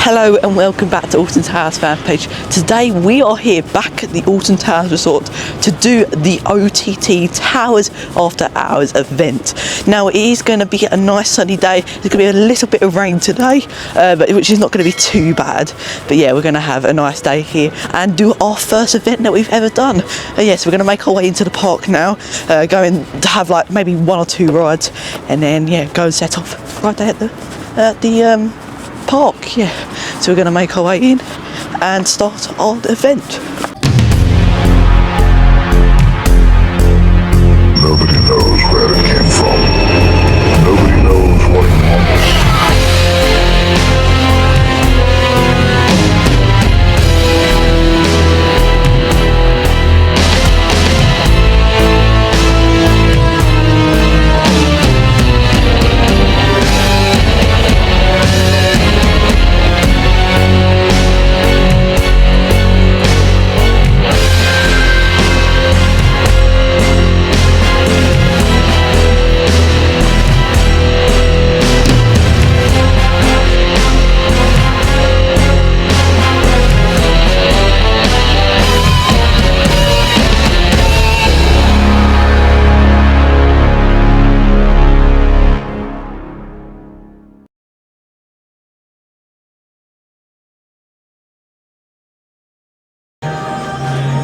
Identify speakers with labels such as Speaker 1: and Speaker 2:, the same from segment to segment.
Speaker 1: Hello and welcome back to Alton Towers fan page. Today we are here back at the Alton Towers Resort to do the OTT Towers After Hours event. Now it is going to be a nice sunny day. There's going to be a little bit of rain today, which is not going to be too bad. But yeah, we're going to have a nice day here and do our first event that we've ever done. Yes, we're going to make our way into the park now, going to have like maybe 1 or 2 rides, and then yeah, go and set off right there at the park. Yeah, so we're going to make our way in and start our event.
Speaker 2: Nobody knows where it came from. Nobody knows what it wants.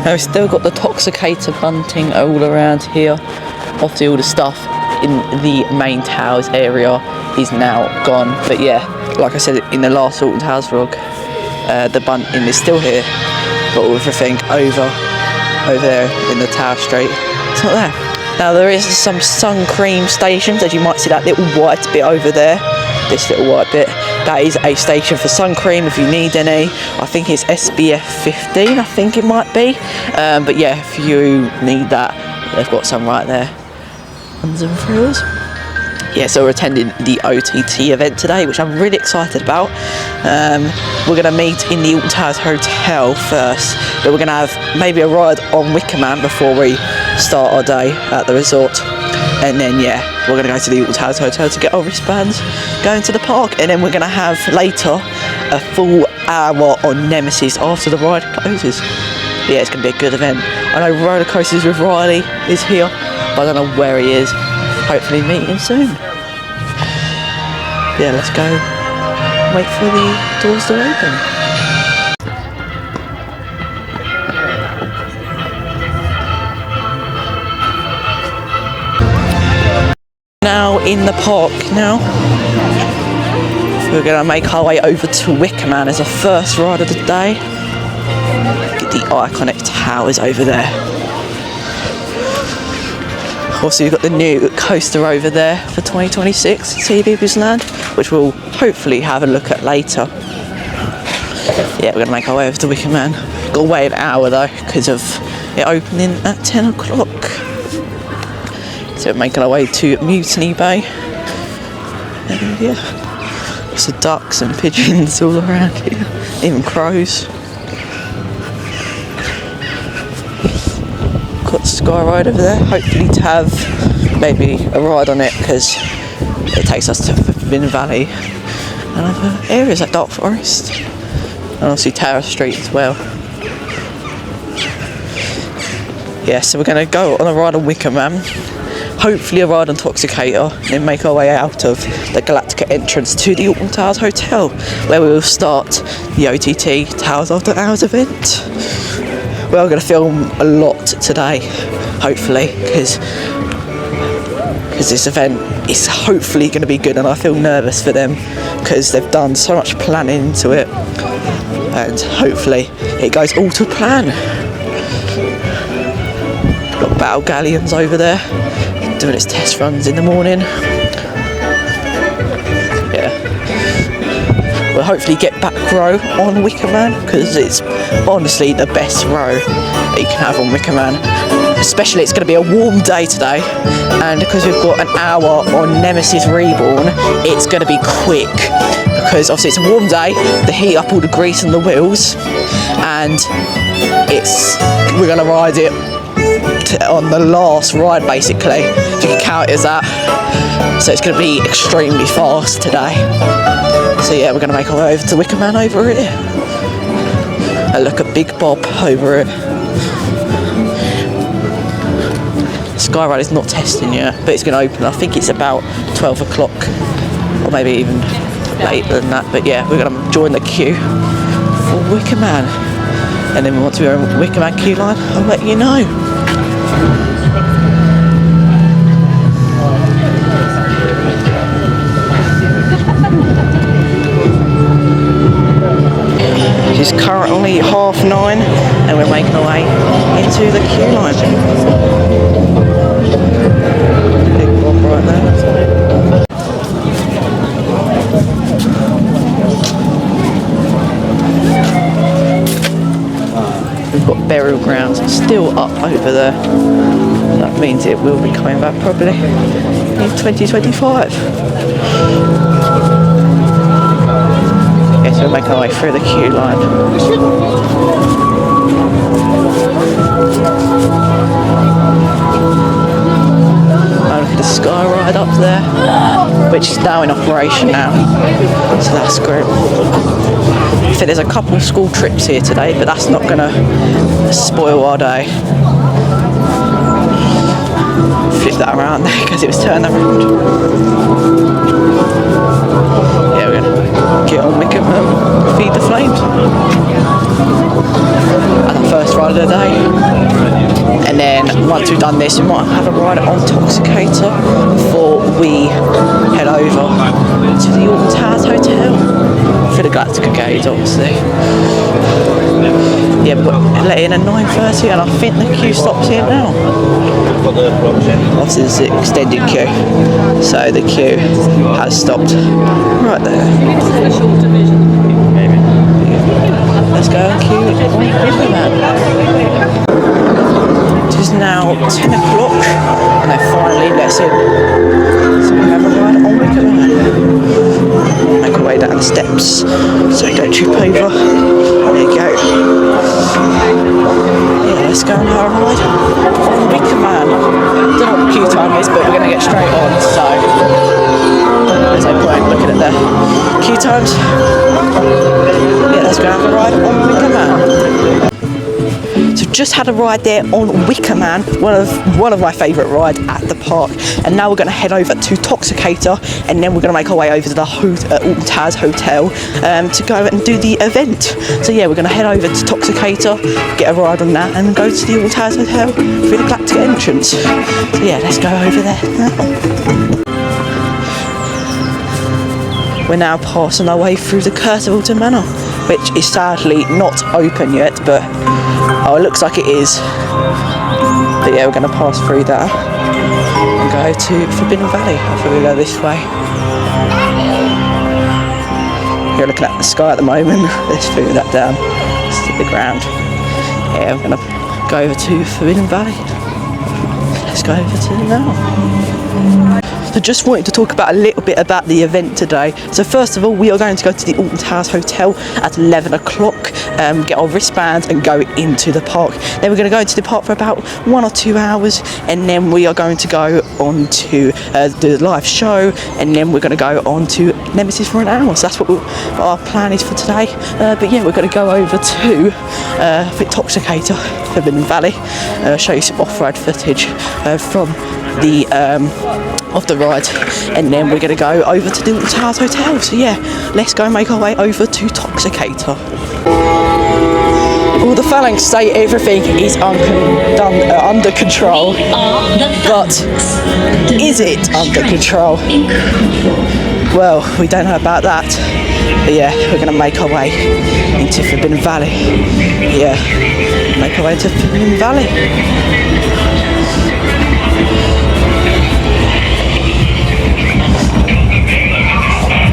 Speaker 1: Now we've still got the toxicator bunting all around here. Obviously all the stuff in the main towers area is now gone. But yeah, like I said in the last Alton Towers vlog, the bunting is still here, but everything over there in the Tower Street, it's not there. Now there is some sun cream stations, as you might see that little white bit over there. This little white bit, that is a station for sun cream if you need any. I think it's SPF 15, I think it might be. But yeah, if you need that, they've got some right there. Ones and through. Yeah, so we're attending the OTT event today, which I'm really excited about. We're going to meet in the Alton Towers Hotel first, but we're going to have maybe a ride on Wicker Man before we start our day at the resort. And then yeah, we're going to go to the Alton Towers Hotel to get our wristbands, go into the park, and then we're going to have later a full hour on Nemesis after the ride closes. Yeah, it's going to be a good event. I know Roller Coasters with Riley is here, but I don't know where he is. Hopefully meet him soon. Yeah, let's go wait for the doors to open. Now in the park now. We're going to make our way over to Wicker Man as a first ride of the day. Get the iconic towers over there. Also you've got the new coaster over there for 2026, Sea People's Land, which we'll hopefully have a look at later. Yeah, we're going to make our way over to Wicker Man. Got to wait an hour though, because of it opening at 10 o'clock. So we're making our way to Mutiny Bay. And yeah, lots of ducks and pigeons all around here, even crows. Got the Sky Ride over there, hopefully to have maybe a ride on it, because it takes us to Forbidden Valley and other areas like Dark Forest, and obviously Tower Street as well. Yeah, so we're going to go on a ride on Wicker Man, hopefully a ride on Toxicator, and then make our way out of the Galactica entrance to the Alton Towers Hotel, where we will start the OTT Towers After Hours event. We're going to film a lot today, hopefully, because this event is hopefully going to be good, and I feel nervous for them because they've done so much planning into it, and hopefully it goes all to plan. Got Battle Galleons over there doing its test runs in the morning. Yeah, we'll hopefully get back row on Wicker Man, because it's honestly the best row that you can have on Wicker Man. Especially it's going to be a warm day today, and because we've got an hour on Nemesis Reborn, it's going to be quick, because obviously it's a warm day, they heat up all the grease on the wheels, and we're going to ride it on the last ride basically, if you can count it as that. So it's going to be extremely fast today. So yeah, we're going to make our way over to Wicker Man over here. And look at Big Bob over it. Skyride is not testing yet, but it's going to open. I think it's about 12 o'clock, or maybe even later than that. But yeah, we're going to join the queue for Wicker Man. And then once we're on Wicker Man queue line, I'll let you know. It's currently 9:30 and we're making our way into the queue line. Big Bob right there. We've got burial grounds still up over there. That means it will be coming back probably in 2025. Yes, we're making our way through the queue line. Oh, look at the sky ride up there, which is now in operation now. So that's great. So there's a couple of school trips here today, but that's not gonna spoil our day. Flip that around there because it was turned around. Yeah, we're gonna get on Wicker Man, feed the flames. And the first ride of the day. And then once we've done this, we might have a ride on Toxicator before we head over to the Alton Towers Hotel for the Galactica Gauge, obviously. Yeah, we've got let in at 9:30 and I think the queue stops here now. Obviously it's an extended queue, so the queue has stopped right there. Let's go and queue on Wicker Man. It is now 10 o'clock and they finally let us in. So we have a ride on Wicker Man. Make our way down the steps so we don't trip over. There you go. Yeah, let's go and have a ride on Wicker Man. Don't know what the queue time is, but we're going to get straight on, so there's no point looking at the queue times. Yeah, let's go have a ride on Wicker Man. So just had a ride there on Wicker Man, one of my favourite rides at the park. And now we're going to head over to Toxicator, and then we're going to make our way over to the Alton Towers Hotel to go and do the event. So yeah, we're going to head over to Toxicator, get a ride on that, and go to the Alton Towers Hotel through the Galactic entrance. So yeah, let's go over there now. We're now passing our way through the Curse of Alton Manor, which is sadly not open yet, but oh, it looks like it is. But yeah, we're going to pass through that and go to Forbidden Valley. I think we go this way. You're looking at the sky at the moment. Let's figure that down. See the ground. Yeah, we're going to go over to Forbidden Valley. Let's go over to it now. So just wanted to talk about a little bit about the event today. So first of all, we are going to go to the Alton Towers Hotel at 11 o'clock, get our wristbands and go into the park. Then we're going to go into the park for about 1 or 2 hours, and then we are going to go on to the live show, and then we're going to go on to Nemesis for an hour. So that's what our plan is for today. But yeah, we're going to go over to Toxicator, Forbidden Valley, show you some off-road footage from the of the ride, and then we're going to go over to the Alton Towers Hotel. So yeah, let's go and make our way over to Toxicator. All the phalanx say everything is under control, but is it under control? Well, we don't know about that. But yeah, we're going to make our way into Forbidden Valley. Yeah, make our way to Forbidden Valley.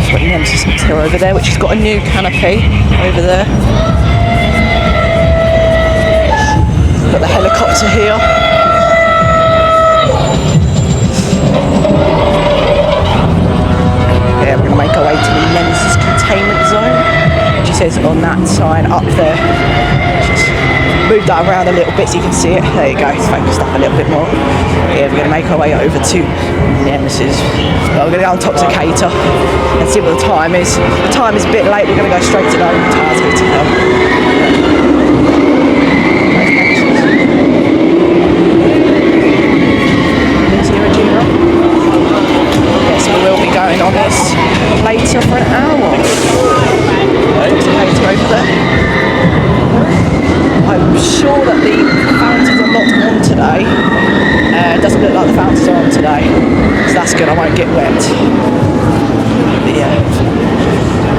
Speaker 1: Got Nemesis here over there, which has got a new canopy over there. Got the helicopter here. Yeah, we're going to make our way to the Nemesis containment zone, which says on that sign up there. move that around a little bit so you can see it. There you go, it's focused up a little bit more. Yeah, we're going to make our way over to Nemesis. Well, we're going to go on Toxicator and see what the time is. The time is a bit late, we're going to go straight to the Alton Towers Hotel. Yes, we will be going on this later for an hour. Toxicator over there. I'm sure that the fountains are not on today. It doesn't look like the fountains are on today, so that's good, I won't get wet. But yeah,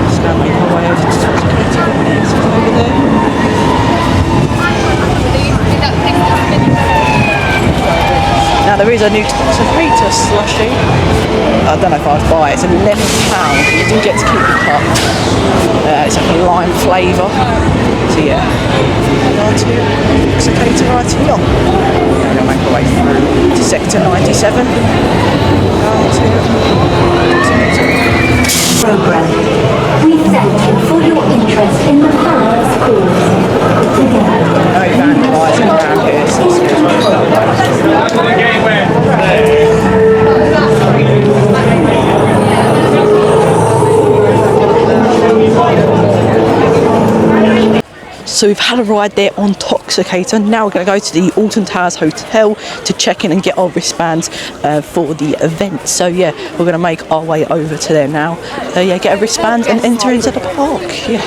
Speaker 1: just going to make my way over to Toxicator next, over there. Now there is a new Toxicator slushie. I don't know if I'd buy it, it's £11. You do get to keep the cup. It's like a lime flavour. So yeah, on to Toxicator right here. I'm going to make my way through to sector 97. Down to
Speaker 3: program. We thank you for your interest in the Founders cause. Together.
Speaker 1: no vandalising around here, so it's good. So we've had a ride there on Toxicator. Now we're going to go to the Alton Towers Hotel to check in and get our wristbands for the event. So yeah, we're going to make our way over to there now. Yeah, get a wristband and enter into the park. Yeah,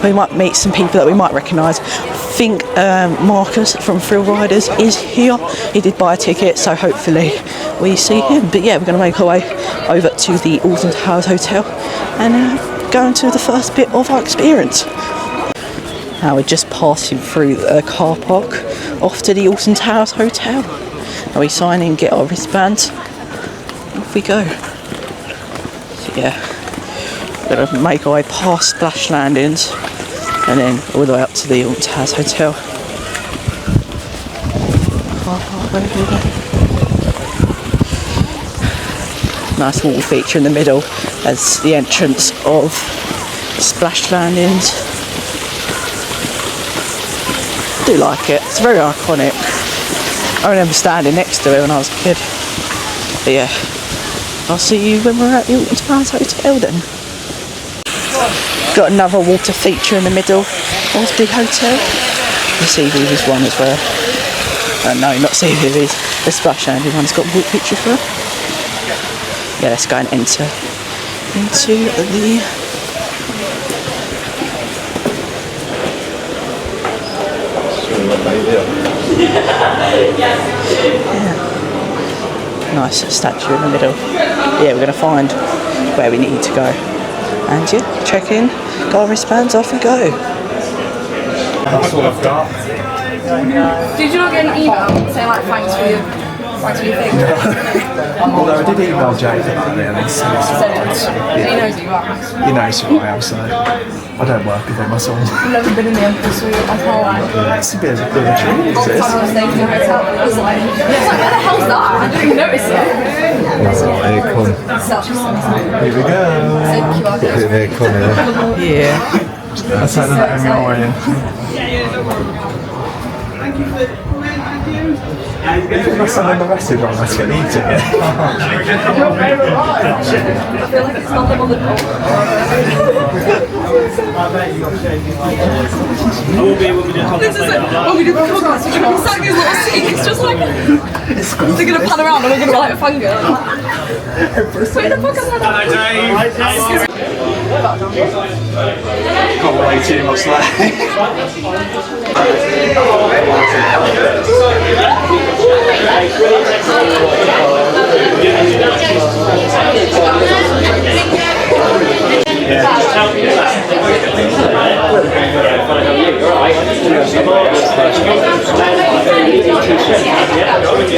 Speaker 1: we might meet some people that we might recognise. I think Marcus from Thrill Riders is here. He did buy a ticket, so hopefully we see him. But yeah, we're going to make our way over to the Alton Towers Hotel and go into the first bit of our experience. Now we're just passing through the car park off to the Alton Towers Hotel. Now we sign in, get our wristbands, off we go. So yeah, we're going to make our way past splash landings and then all the way up to the Alton Towers Hotel. Car park over there. Nice water feature in the middle as the entrance of splash landings. I do like it, it's very iconic. I remember standing next to it when I was a kid. But yeah, I'll see you when we're at the Alton Towers Hotel then. Got another water feature in the middle of the hotel. The sea viewers one as well. No, not sea viewers, the splash landing one's got a water feature as well. Yeah, let's go and enter into the nice statue in the middle. Yeah, we're going to find where we need to go. And yeah, check in, got our wristbands, off we go.
Speaker 4: That's all I've got.
Speaker 5: Did you not get an email saying like thanks for your thing?
Speaker 4: Although I did email Jake about it and he said
Speaker 5: He knows who you are.
Speaker 4: he knows who I am, so I don't work with him at all.
Speaker 5: I've never been in the Empress Suite my whole life.
Speaker 4: It's a bit of a treat,
Speaker 5: All the
Speaker 4: is
Speaker 5: time I was staying in the hotel, I was like, where the hell's that? I didn't even notice it.
Speaker 6: Aircon.
Speaker 4: Here we go.
Speaker 6: Bit of aircon here.
Speaker 1: Yeah.
Speaker 4: Let's have that in your way. Even my son in the restaurant wrong, let's get eating it.
Speaker 5: I feel like it's not them on the door. This is it. When we do the podcast, we're going to be sat in these little seats. It's just like, they're going to pan around and we're going to be like a fangirl. Wait, the fuck is that?
Speaker 4: Can't wait too much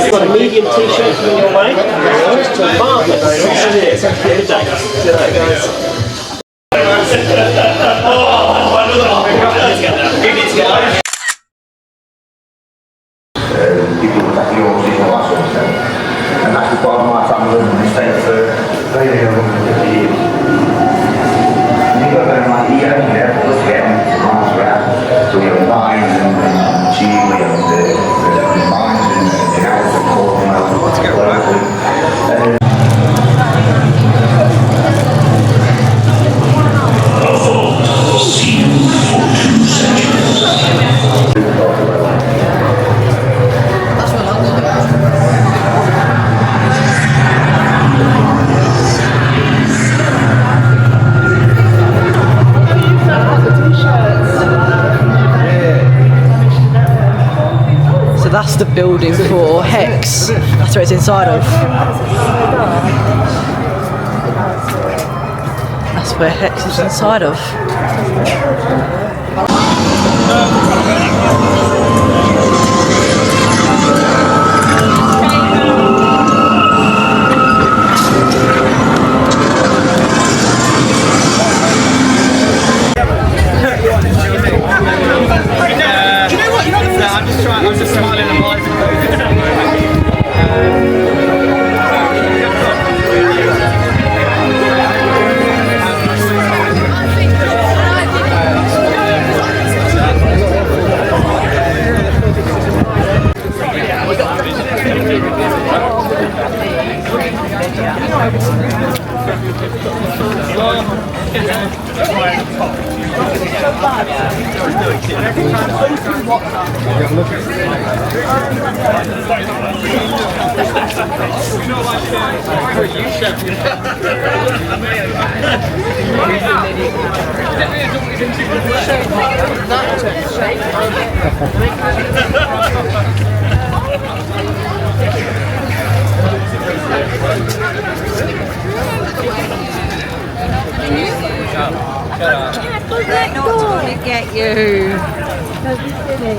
Speaker 7: Got a medium t-shirt coming your way. Marvellous. Good day.
Speaker 2: People that you all see all that sort of stuff. And that's the part of my family and they stayed for very over 50 years. And you've got to like eat out there, plus get them miles around, so we have vines and
Speaker 1: the building for Hex. That's what it's inside of. That's where Hex is inside of.
Speaker 7: I'm just smiling and
Speaker 5: Not get you. Don't be silly.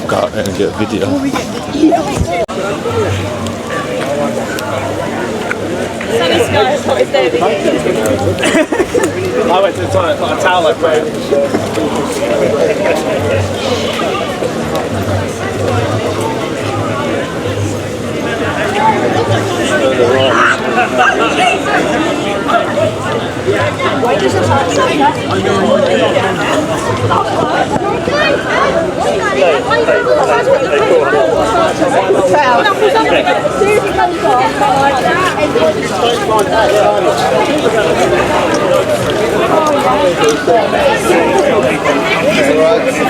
Speaker 6: Go out there and get a video.
Speaker 5: Sunny skies, what is there?
Speaker 7: I went to the toilet, got a towel over it.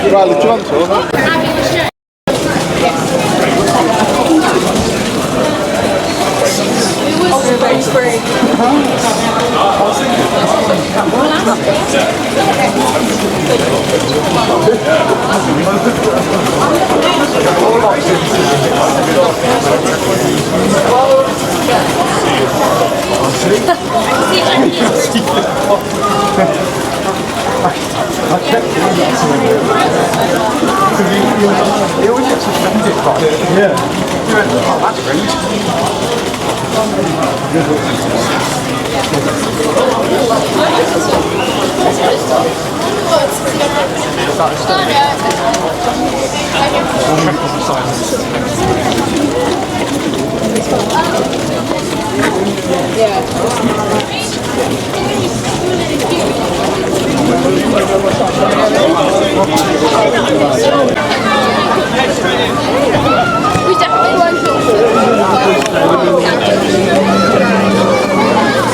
Speaker 6: Right, do you want to?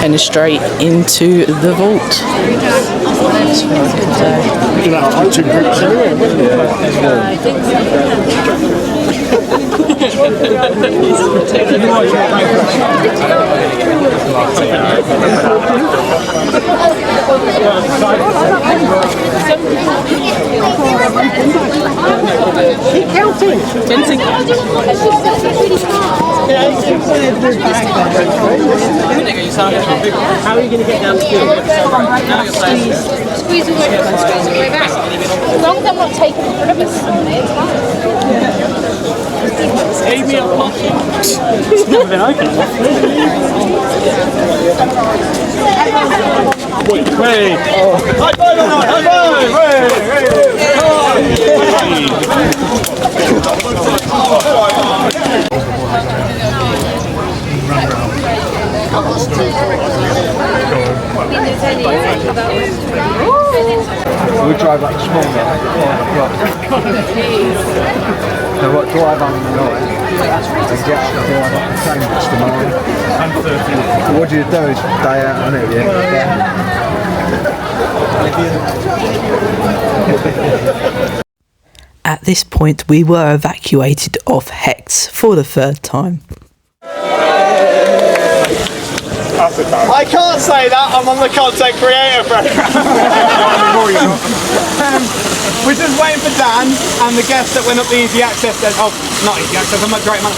Speaker 1: Heading straight into the vault. That's what I can say.
Speaker 6: You'll have to do 2 groups anyway, wouldn't
Speaker 7: How are you going to get down to
Speaker 5: Squeeze all the way back. As long as I'm not taking it forever.
Speaker 7: Gave me a pot. It's never been open. Wait. High five on that! High
Speaker 6: we drive like small now. So what, drive on the night and get up and drive up the same tomorrow. So what do you do is day out on it, yeah?
Speaker 1: At this point, we were evacuated off Hex for the 3rd time.
Speaker 8: I can't say that, I'm on the content creator program. We're just waiting for Dan and the guests that went up the easy access then. Oh, not easy access, I'm not great man.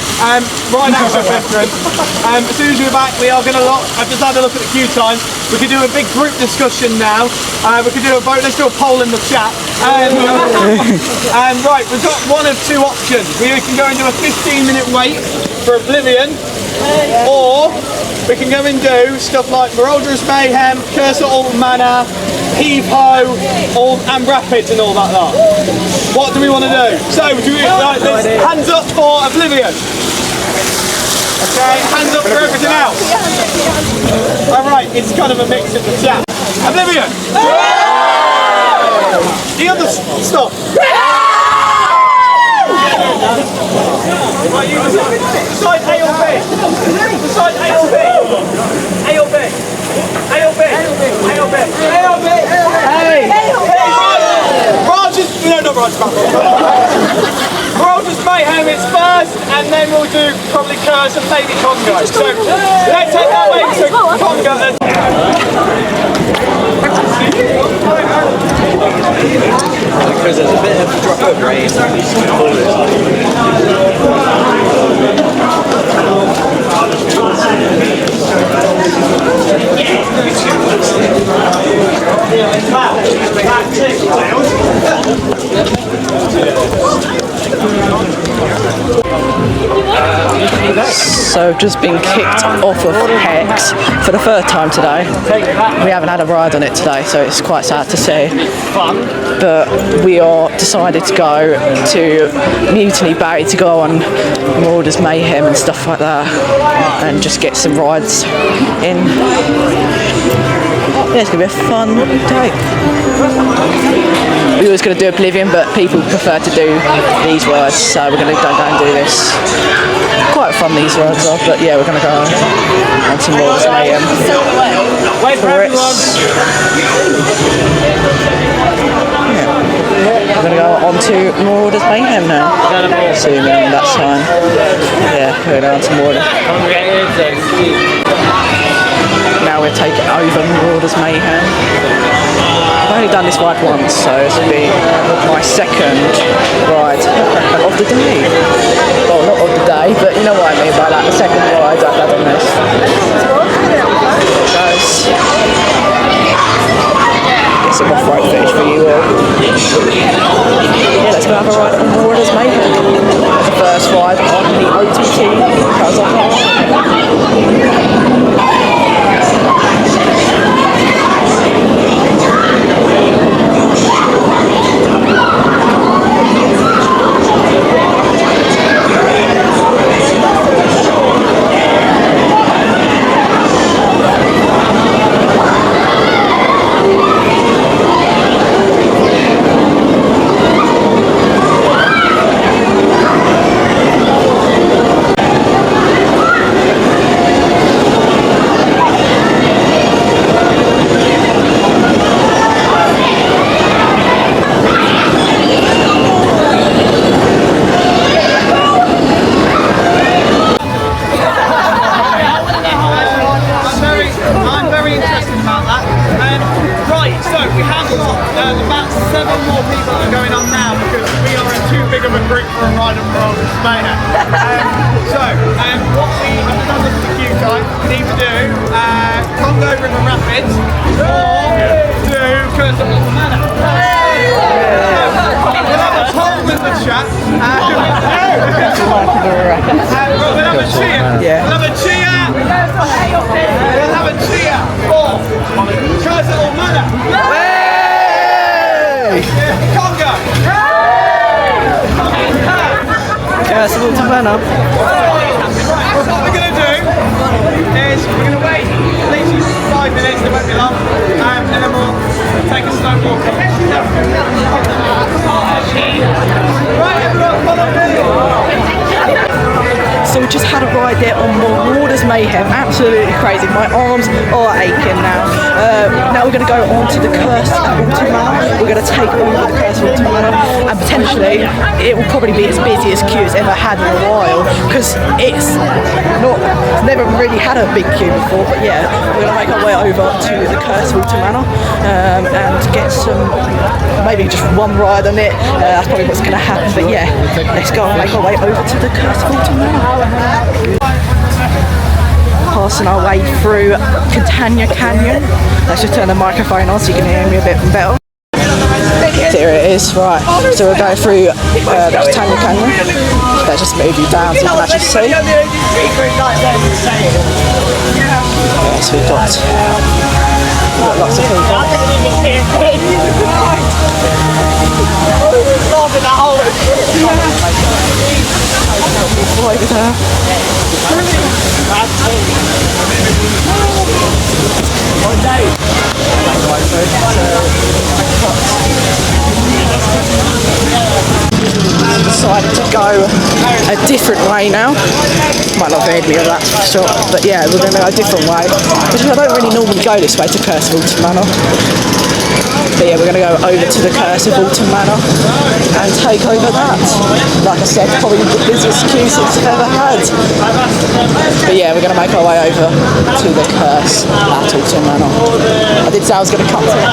Speaker 8: Right access restaurant. As soon as we're back, we are going to I've just had a look at the queue time. We could do a big group discussion now. We could do a vote, let's do a poll in the chat. Right, we've got one of two options. We can go and do a 15-minute wait for Oblivion, or we can go and do stuff like Marauders Mayhem, Curse at Alton Manor, Heave Ho, and Rapids and all that lot. What do we want to do? So, right, let's hands up for Oblivion. Okay, hands up for everything else. Alright, it's kind of a mix in the chat. Oblivion! The other stuff. Right, you decide A or B. Decide A or B. A or B. A or B. A or B. A or B. Hey! Rogers, no, not Rogers. Marauders Mayhem is first, and then we'll do probably Curse and maybe Congo. So let's take that way to Congo then.
Speaker 6: Because there's a bit of drop of rain.
Speaker 1: So I've just been kicked off of Hex for the third time today. We haven't had a ride on it today, so it's quite sad to see. But we are decided to go to Mutiny Bay to go on Marauders Mayhem and stuff like that, and just get some rides in. Yeah, it's going to be a fun day. We was going to do Oblivion, but people prefer to do these rides, so we're going to go and do this. Quite fun these rides are, but yeah, we're going to go on to Marauders Mayhem.
Speaker 8: Wait for everyone.
Speaker 1: We're going to go on to Marauders Mayhem now. Soon, that's fine. Yeah, we're going on to Marauders. Now we're taking over Marauders Mayhem. I've only done this ride once, so this will be my second ride of the day. Well, not of the day, but you know what I mean by that. The second ride I've had on this. Guys, get some off-road footage for you all. Yeah, let's go have a ride on Marauders Mayhem. The first ride on the OTT Manor.
Speaker 8: What we're going to do is we're going to wait literally 5 minutes, it won't be long, and then we'll take a slow walk. Right, everyone, follow me.
Speaker 1: So we just had a ride there on Marauders Mayhem, absolutely crazy. My arms are aching now. Now we're going to go on to the Curse at Alton Manor. We're going to take over the Curse at Alton Manor, and and potentially it will probably be as busy as queue it's ever had in a while, because it's never really had a big queue before. But yeah, we're gonna make our way over to the Curse of Alton Manor and get some, maybe just one ride on it. That's probably what's gonna happen. But yeah, let's go and make our way over to the Curse of Alton Manor. Passing our way through Catania Canyon. Let's just turn the microphone on so you can hear me a bit better. Here it is, right. So we're going through Catania Canyon. Let's just move you down so you can actually see. Yes, we've got lots of people. Over there. Decided to go a different way now. Might not have heard me of that for sure, but yeah, we're going to go a different way. Because I don't really normally go this way to Curse of Alton Manor. But yeah, we're going to go over to the Curse of Alton Manor and take over that. Like I said, probably the busiest queue since I've ever had. But yeah, we're going to make our way over to the Curse at Alton Manor. I did say I was going to cut it.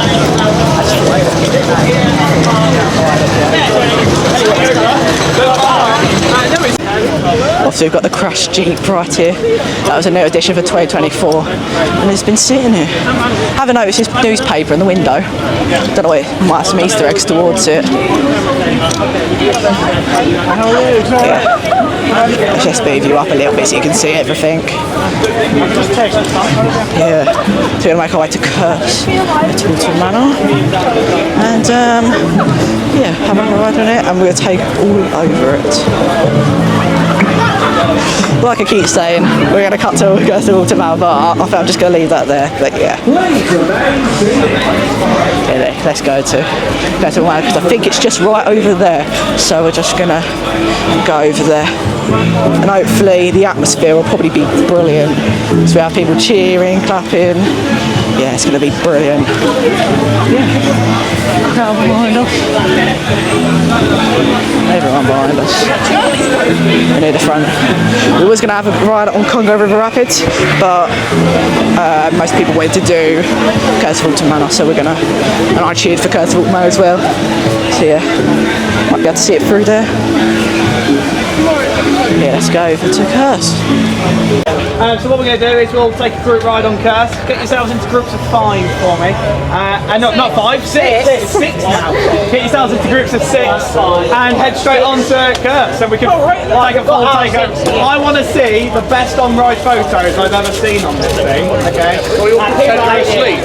Speaker 1: Obviously we've got the crashed Jeep right here. That was a new edition for 2024 and it's been sitting here. I haven't noticed this newspaper in the window. Don't know what, it might have some Easter eggs towards it. Yeah. Just move you up a little bit so you can see everything. Yeah. So we're going to make our way to Curse at Alton Manor and yeah, have a ride on it and we're going to take all over it. Like I keep saying, we're going to cut to Curse of Alton Manor, but I think I'm just going to leave that there. But yeah. Let's go to Curse of Alton Manor because I think it's just right over there. So we're just going to go over there. And hopefully the atmosphere will probably be brilliant. So we have people cheering, clapping. Yeah, it's going to be brilliant. Yeah. Crowd behind us. Everyone behind us. We're near the front. We was going to have a ride on Congo River Rapids, but most people wanted to do Curse of Alton Manor, so we're going to, and I cheered for Curse of Alton Manor as well. So yeah, might be able to see it through there. Yeah, let's go over to Curse.
Speaker 8: So what we're going to do is we'll take a group ride on Curse. Get yourselves into groups of 5 for me. Not 5, 6. 6 now. Get yourselves into groups of 6 and head straight on to Curse so we can take a full takeover. I want to see the best on-ride photos I've ever seen on this thing. Okay.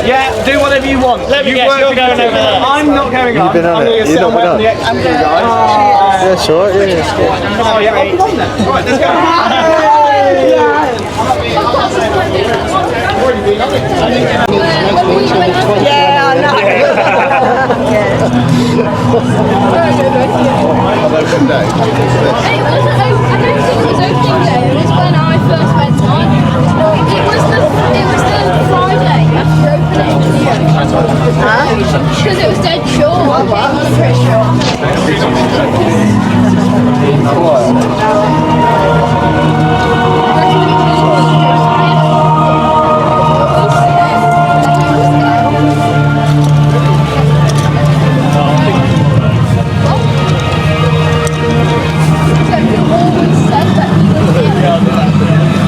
Speaker 8: Yeah, do whatever you want. Let me guess, you're going over there. I'm not going on. I'm going to sit on the extra guys.
Speaker 6: Yeah, sure. Yeah, it's good.
Speaker 8: Oh yeah, I'll put on there. Right, let's go.
Speaker 5: Yeah, I know. It was when I first went on. It was the Friday after opening. Because it was dead short. I'm pretty sure.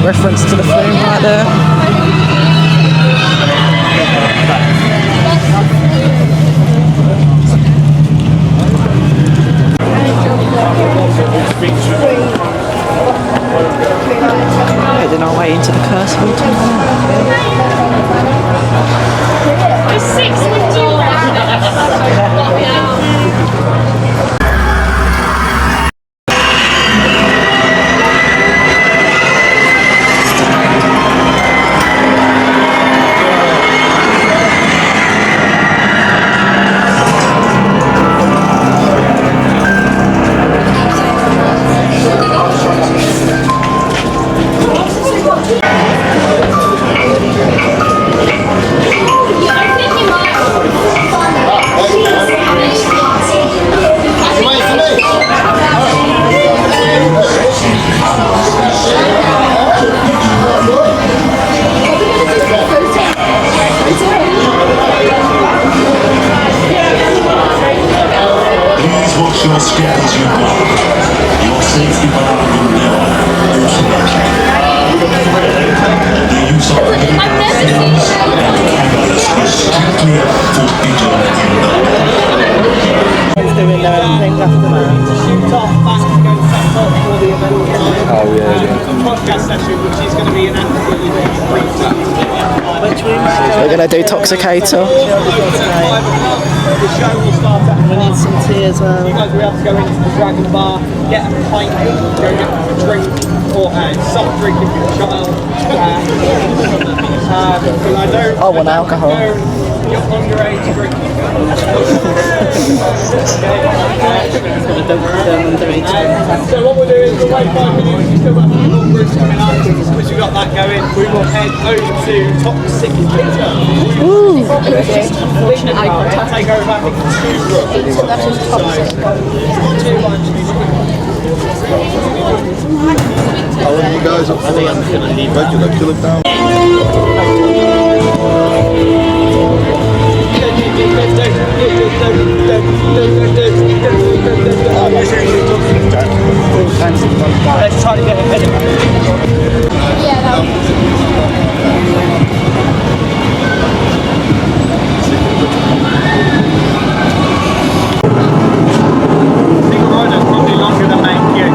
Speaker 1: Reference to the flume right there. Heading our way into the Curse of Alton Manor.
Speaker 9: scatters your blood. Your safety valve will never the use of illegal fumes and cameras is strictly forbidden in the
Speaker 1: Doing their own things after that.
Speaker 8: Shoot off back to go set up for the event.
Speaker 6: Oh, yeah.
Speaker 8: Podcast session, which is going to be an absolutely
Speaker 1: We're going to do Toxicator.
Speaker 8: The show will start at
Speaker 1: We need some tea as well.
Speaker 8: you guys will have to go into the Dragon Bar, get a pint, go get a drink or a soft drink if you're a child. Because I don't.
Speaker 1: I want alcohol.
Speaker 8: Your underage drink. So what we'll do is we'll wait 5 minutes. We've still got some more groups coming up. Once we've got that going, we will head over to Toxic Theatre. Take over, I think, 2 rooms.
Speaker 5: That is toxic.
Speaker 6: How are you guys up for regular? Do you look down?
Speaker 8: Let's try to get ahead of it.
Speaker 5: Yeah, that was...
Speaker 8: Single rider's probably longer than main queue.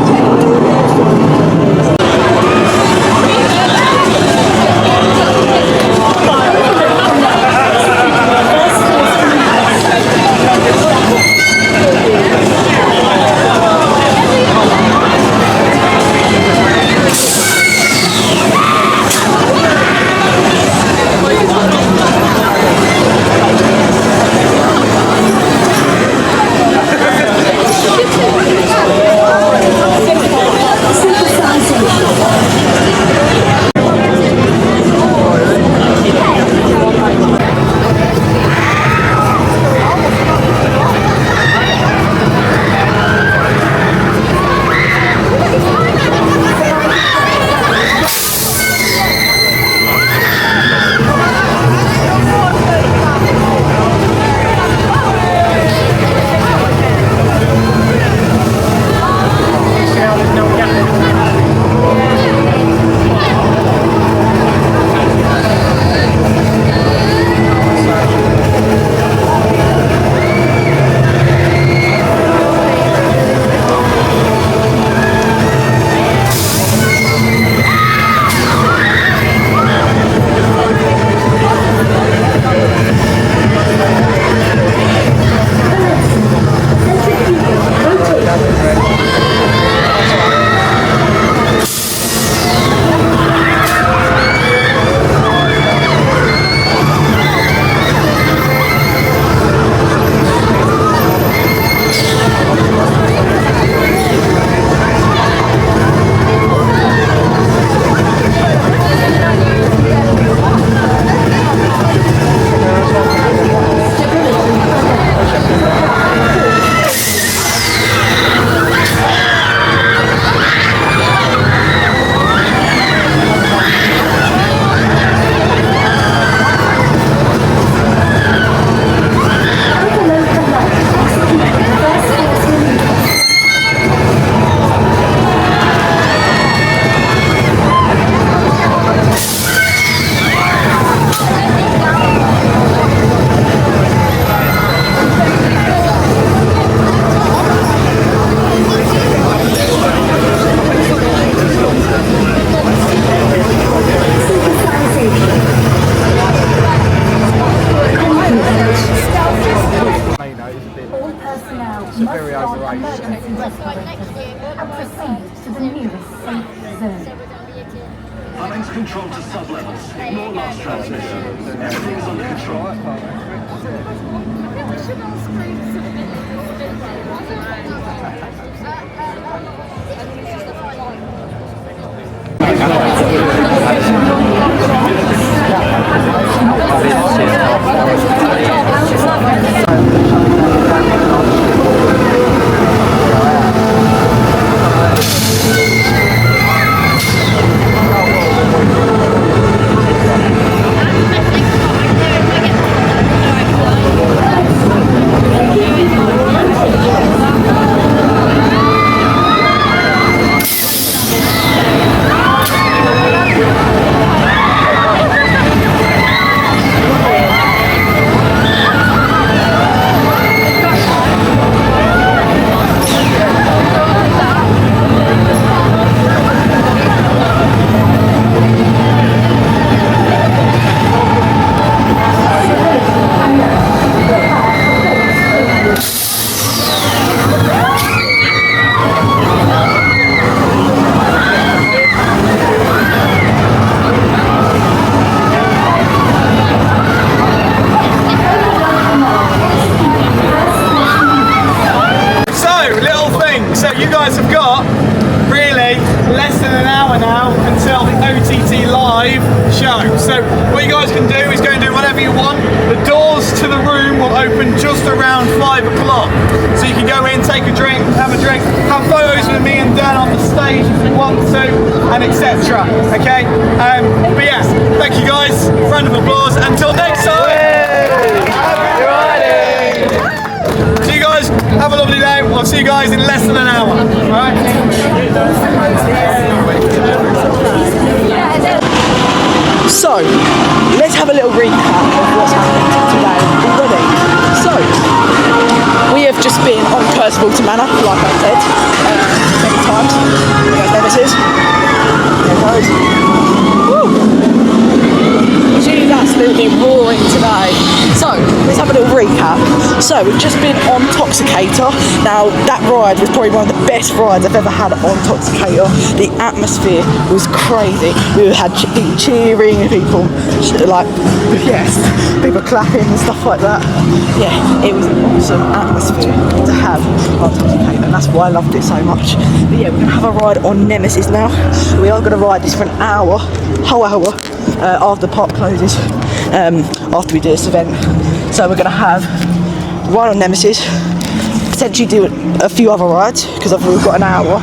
Speaker 9: Lines control to sub-levels. Ignore last transmission. Everything is under control.
Speaker 8: open just around 5 o'clock. So you can go in, take a drink, have photos with me and Dan on the stage if you want to, and etc. Okay? But yeah, thank you guys. Round of applause. Until next time. See you guys. Have a lovely day. I'll see you guys in less than an hour. Alright?
Speaker 1: So, let's have a little recap of what's happened today already. So, we have just been on Cursible to Manor, like I said, many times. There's Nemesis. There goes. Woo! She's absolutely roaring today. So, let's have a little recap. So, we've just been on Toxicator. Now, that ride was probably one of the best rides I've ever had on Toxicator. The atmosphere was crazy. We had people cheering and people like, yes, people clapping and stuff like that. Yeah, it was an awesome atmosphere to have on Toxicator, and that's why I loved it so much. But yeah, we're going to have a ride on Nemesis now. We are going to ride this for an hour, whole hour, after the park closes, after we do this event. So we're going to have one on Nemesis, potentially do a few other rides because we've got an hour,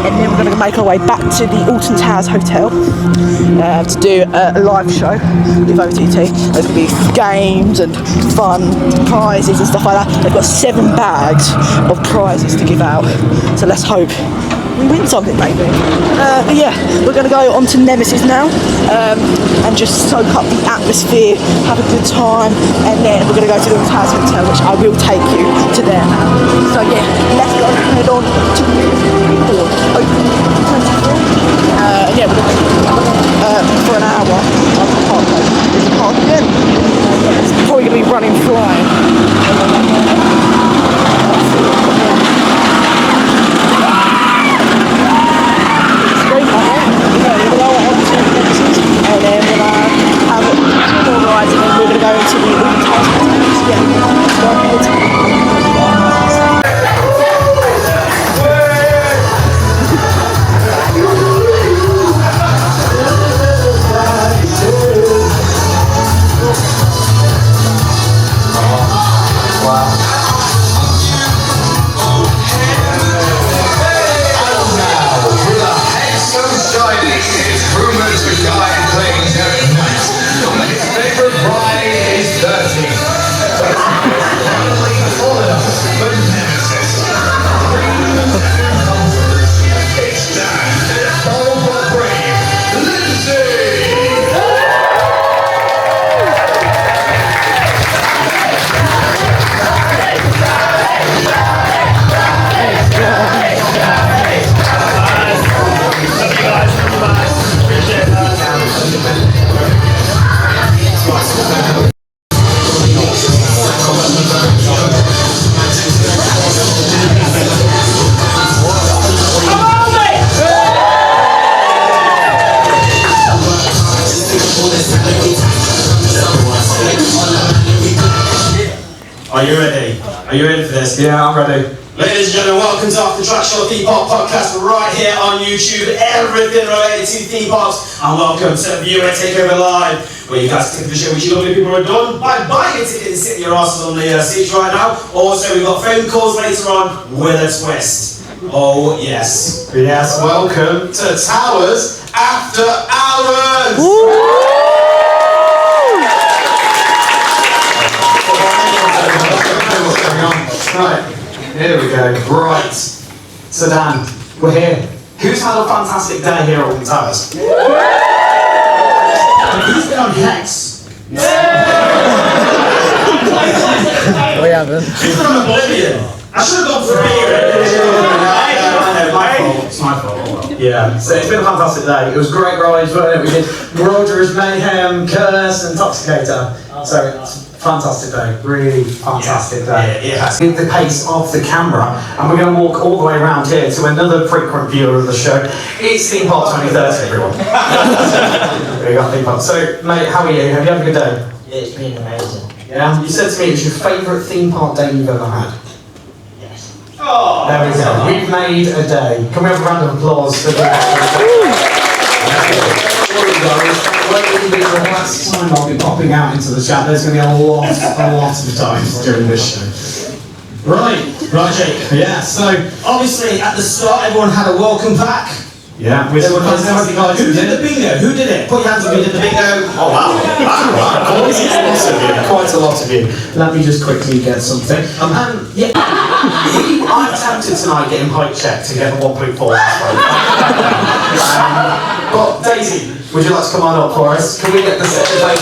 Speaker 1: and then we're going to make our way back to the Alton Towers hotel to do a live show with OTT. There's going to be games and fun prizes and stuff like that. They've got 7 bags of prizes to give out, so let's hope we win something maybe. But yeah, we're going to go on to Nemesis now and just soak up the atmosphere, have a good time, and then we're going to go to the Towers Hotel, which I will take you to there now. So yeah, let's go head on to Reborn, open 24. And yeah, we're going to for an hour on the park. There's a park again. It's probably going to be running flying. And then we're going to have 2 more rides, and then we're going to go into the Alton Towers. Yeah, let's go ahead.
Speaker 10: Are you ready? Are you ready for this?
Speaker 6: Yeah, I'm ready.
Speaker 10: Ladies and gentlemen, welcome to After Track Show Theme Park Podcast right here on YouTube. Everything related to theme parks. And welcome to Viewer Takeover Live, where you guys take the show, which you lovely people are done by buying a ticket and sitting your asses on the seats right now. Also, we've got phone calls later on with a twist. Oh, yes.
Speaker 2: Yes, welcome to Towers After Hours! Right, here we go. Right. So Dan, we're here. Who's had a fantastic day here at Alton Towers? Who's been on Hex?
Speaker 6: We haven't.
Speaker 10: Who's been on Oblivion? I should have gone for
Speaker 2: It's my fault.
Speaker 10: Yeah.
Speaker 2: So it's been a fantastic day. It was great rides, wasn't it? We did Mutiny Bay and Mayhem, Curse and Toxicator. So it's a fantastic day. Really fantastic day.
Speaker 10: Yeah.
Speaker 2: With the pace of the camera, and we're going to walk all the way around here to another frequent viewer of the show. It's Theme Park 2030, everyone. We got Theme Park. So, mate, how are you? Have you had a good day?
Speaker 11: It's been amazing.
Speaker 2: Yeah. You said to me it's your favourite theme park day you've ever had.
Speaker 11: Yes.
Speaker 10: Oh,
Speaker 2: there we go. We've made a day. Can we have a round of applause for that? will be the last time I'll be popping out into the chat. There's going to be a lot of times during this show.
Speaker 10: Right, Jake.
Speaker 2: Yeah, so
Speaker 10: Obviously, at the start, everyone had a welcome pack.
Speaker 2: yeah, with
Speaker 10: Who did the bingo? Who did it? Put your hands up who did the bingo. Oh, wow.
Speaker 2: Quite a lot of you. Let me just quickly get something. Yeah, I'm tempted tonight getting height checked to get the 1.4. But Daisy, would you like to come on up for us? Can we get the second place?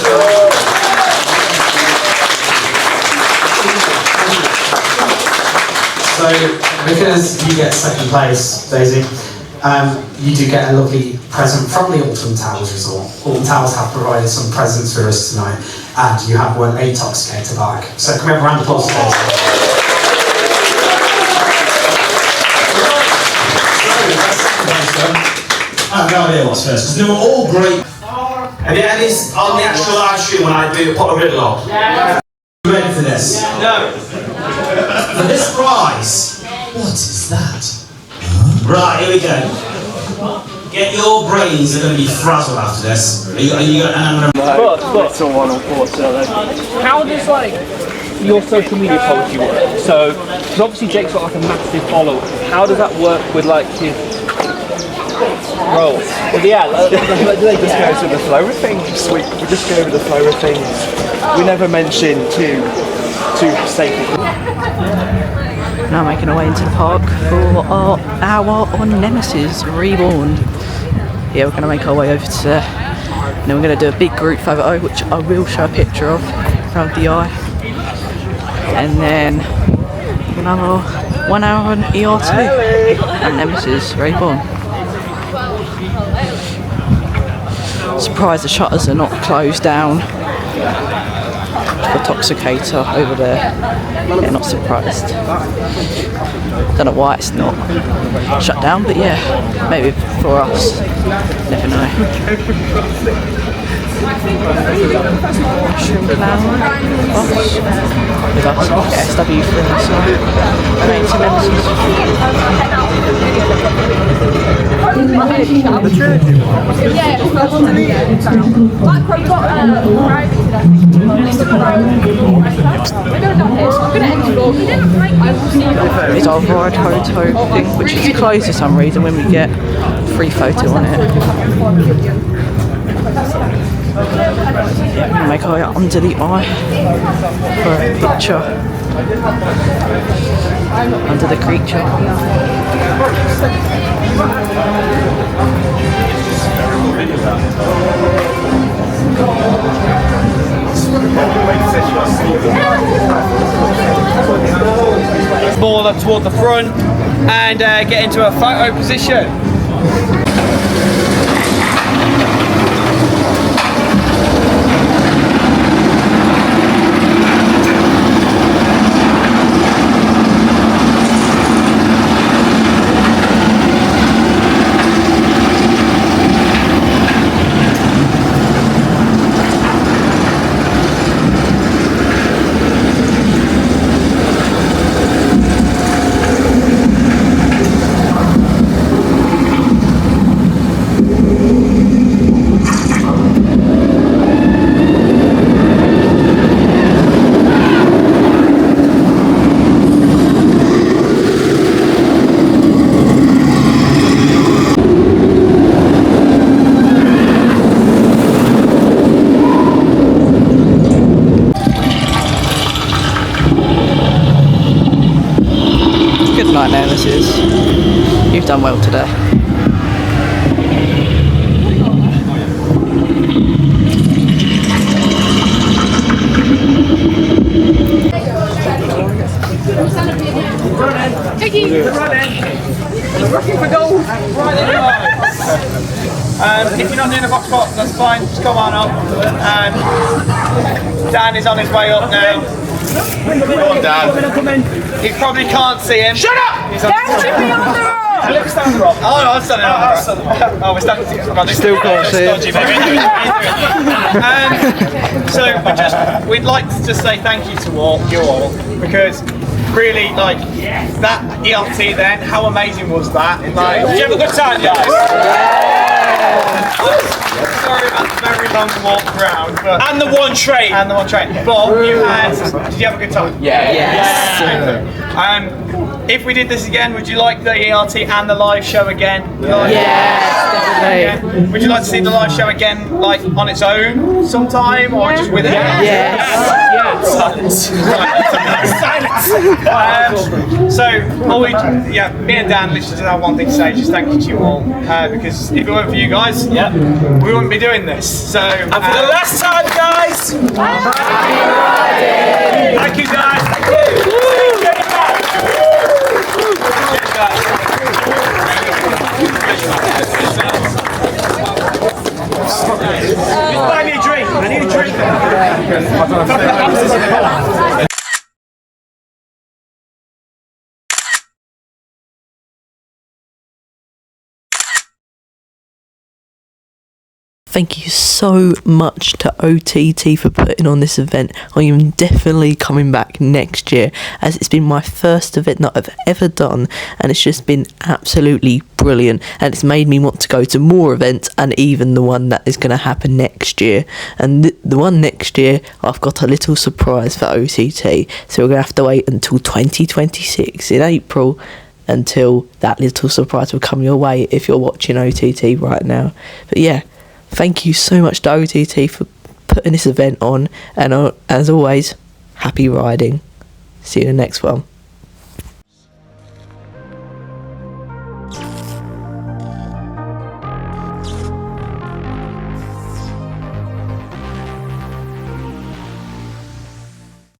Speaker 2: So, because you get second place, Daisy, you do get a lovely present from the Alton Towers Resort. Alton Towers have provided some presents for us tonight, and you have won a Toxicator bag. So can we have a round of applause for Daisy?
Speaker 10: I have no idea what's first, because they were all great. Have you had this on the actual live stream when I do pop a riddle on? Yeah. You ready for this? No. For this prize, what is that? Right, here we go. Get your brains are going to be frazzled after this. Are you going to...
Speaker 7: But someone, unfortunately. How does your social media policy work? So, because obviously Jake's got a massive following. How does that work with his roles?
Speaker 6: Do they just go with the flow of things? We just go with the flow of things. We never mention too sacred.
Speaker 1: Now making our way into the park for our hour on Nemesis Reborn. Yeah, we're going to make our way over to there. And then we're going to do a big group photo, which I will show a picture of around the eye. And then another 1 hour on ER2 and Nemesis Reborn. Surprised the shutters are not closed down. The Toxicator over there. Yeah, not surprised. Don't know why it's not shut down, but yeah, maybe for us. Never know. Mushroom Clown boss with us. SW for us. Going to Nemesis.
Speaker 3: The Trinity one?
Speaker 5: Yeah, it's not one. Like, we've got private today. We're going down here, so I'm going to explore. I will see you.
Speaker 1: It's our ride photo thing, which is closed for some reason when we get free photo on it. We'll make our way under the eye for a picture under the creature.
Speaker 8: More up toward the front and get into a photo position.
Speaker 1: Nemesis, you've done well today.
Speaker 8: Looking for gold. Right in. If you're not doing a box pop, that's fine. Just come on up. Dan is on his way up now. Go on, Dan. You probably can't see him. Shut up! He's on the rock. Let's stand on the rock. Oh, no, I'm standing on the rock. Oh, we're standing together.
Speaker 6: Still can't see
Speaker 8: him. So we'd like to just say thank you to you all, because really, that ELT then, how amazing was that? Did you have a good time, guys? Sorry about the very long walk round, but
Speaker 10: And the one train.
Speaker 8: and the one train. But did you have a good time?
Speaker 1: Yes.
Speaker 8: If we did this again, would you like the ERT and the live show again?
Speaker 1: Yes,
Speaker 8: Again? Would you like to see the live show again, like on its own sometime, or just with it?
Speaker 1: Yes.
Speaker 8: Me and Dan literally just have one thing to say, just thank you to you all, because if it weren't for you guys, we wouldn't be doing this. So,
Speaker 10: And for the last time, guys.
Speaker 8: thank you guys. Thank you.
Speaker 10: Buy me a drink. I need a drink.
Speaker 1: Thank you so much to OTT for putting on this event. I am definitely coming back next year, as it's been my first event that I've ever done, and it's just been absolutely brilliant, and it's made me want to go to more events, and even the one that is going to happen next year. And the one next year, I've got a little surprise for OTT, so we're going to have to wait until 2026 in April until that little surprise will come your way if you're watching OTT right now. But yeah, thank you so much to OTT for putting this event on, and as always, happy riding. See you in the next one.